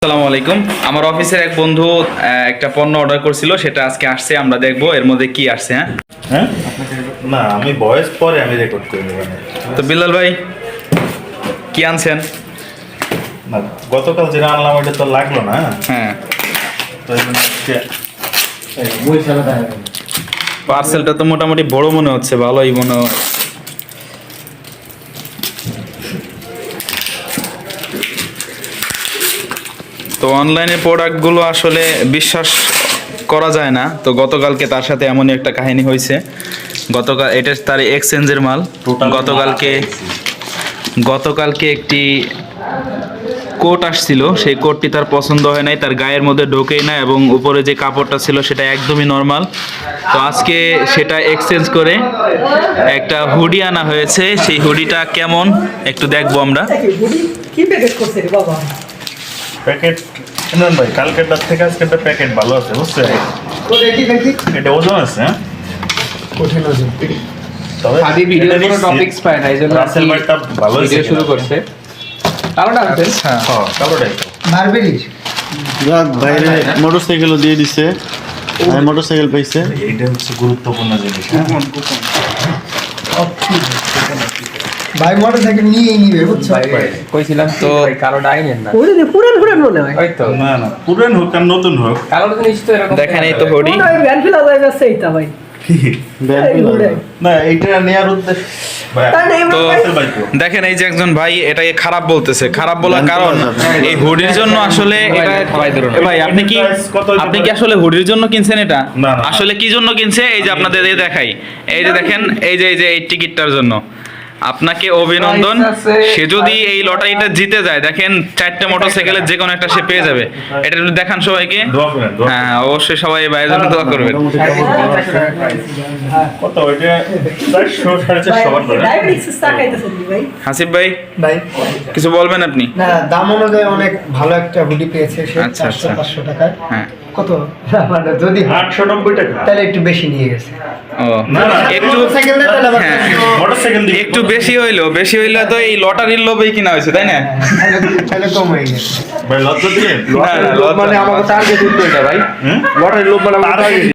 আসসালামু আলাইকুম। আমার অফিসের এক বন্ধু একটা পণ্য অর্ডার করছিল, সেটা আজকে আসছে। আমরা দেখবো এর মধ্যে কি আসছে। হ্যাঁ না, আমি ভয়েস পরে আমি রেকর্ড করে দেবো। তো বিল্লাল ভাই কি আনছেন? না, গতকাল যেটা আনলাম ওটা তো লাগলো না। হ্যাঁ, তো আজকে পার্সেলটা তো মোটামুটি বড় মনে হচ্ছে, ভালোই মনে হয়। তো অনলাইনে প্রোডাক্টগুলো আসলে বিশ্বাস করা যায় না। তো গতকালকে তার সাথে এমনই একটা কাহিনী হয়েছে। গতকাল এটা তার এক্সচেঞ্জের মাল। গতকালকে একটি কোট আসছিল, সেই কোটটি তার পছন্দ হয় নাই, তার গায়ের মধ্যে ঢোকেই না, এবং উপরে যে কাপড়টা ছিল সেটা একদমই নর্মাল। তো আজকে সেটা এক্সচেঞ্জ করে একটা হুডি আনা হয়েছে। সেই হুডিটা কেমন একটু দেখবো আমরা। কি প্যাকেট করছে রে বাবা? প্যাকেট ইমরান ভাই, কালকেরটার থেকে আজকেরটা প্যাকেট ভালো আছে, বুঝছেন? তো দেখি এটা ওজন আছে। হ্যাঁ, কঠিন আছে। তবে আদি ভিডিও কোনো টপিকস পায় না, এইজন্য রাসেল ভাইটা ভালো হয়েছে, ভিডিও শুরু করছে। কালোটা আনছেন? আচ্ছা, হ্যাঁ কালোটাই তো। বারবেরিজ যাক বাইরে মোটরসাইকেলও দিয়ে দিছে, আমি মোটরসাইকেল পাইছে। এইটা হচ্ছে গুরুত্বপূর্ণ জিনিস। হ্যাঁ, ভাই মোটরসাইকেল নিয়ে নিবে বুঝছো? ভাই কইছিলাম তো ভাই কালোটা আইনেন না। ওই যে পুরান পুরান মনে হয়। ওই তো না না, পুরান হোক আর নতুন হোক, কালোটা জিনিস তো এরকম দেখেন এই তো হুডি। ওই ভ্যান ফেলা যায় আছে এইটা ভাই। এই হুডে। না এইটা নেওয়ার উদ্দেশ্য ভাই, তাই না, তো রাসেল ভাই তো দেখেন এই যে একজন ভাই এটাকে খারাপ বলতেছে। খারাপ বলার কারণ এই হুডির জন্য আসলে এটা এ ভাই আপনি কি আসলে হুডির জন্য কিনছেন এটা? না, না। আসলে কি জন্য কিনছে এই যে আপনাদের এই দেখাই, এই যে দেখেন, এই যে এই টিকিটটার জন্য। আপনাকে অভিনন্দন। সে যদি এই লটারিটা জিতে যায়, দেখেন 4টে মোটরসাইকেলের যে কোনো একটা সে পেয়ে যাবে। এটা একটু দেখান সবাইকে। দোয়া করেন, দোয়া করেন। হ্যাঁ, অবশ্যই সবাই ভাইয়ের জন্য দোয়া করবেন। কত ওইটা 400 450 সবার ধরে। ডায়াবেটিস তাকাইতেছে ভাই। হাসিব ভাই ভাই কিছু বলবেন আপনি? না, দাম অনুযায়ী অনেক ভালো একটা হুডি পেয়েছে সে। আচ্ছা, 400-500 টাকায়। হ্যাঁ। কত মানে যদি 890 টাকা। তাহলে একটু বেশি নিয়ে গেছে। ও না, না, একটু মোটরসাইকেল নিয়ে তাহলে আবার হ্যাঁ, মোটরসাইকেল দিয়ে একটু বেশি হইলো তো এই লটারির লোভেই কিনা হয়েছে, তাই না? তাহলে কম হয়ে গেছে। ভাই লজ্জা দিলেন? না, না, লজ্জা মানে না। আমাকে টার্গেট উঠতো এটা ভাই। হুম? লটারির লোক মানে আমাকে তার আগে target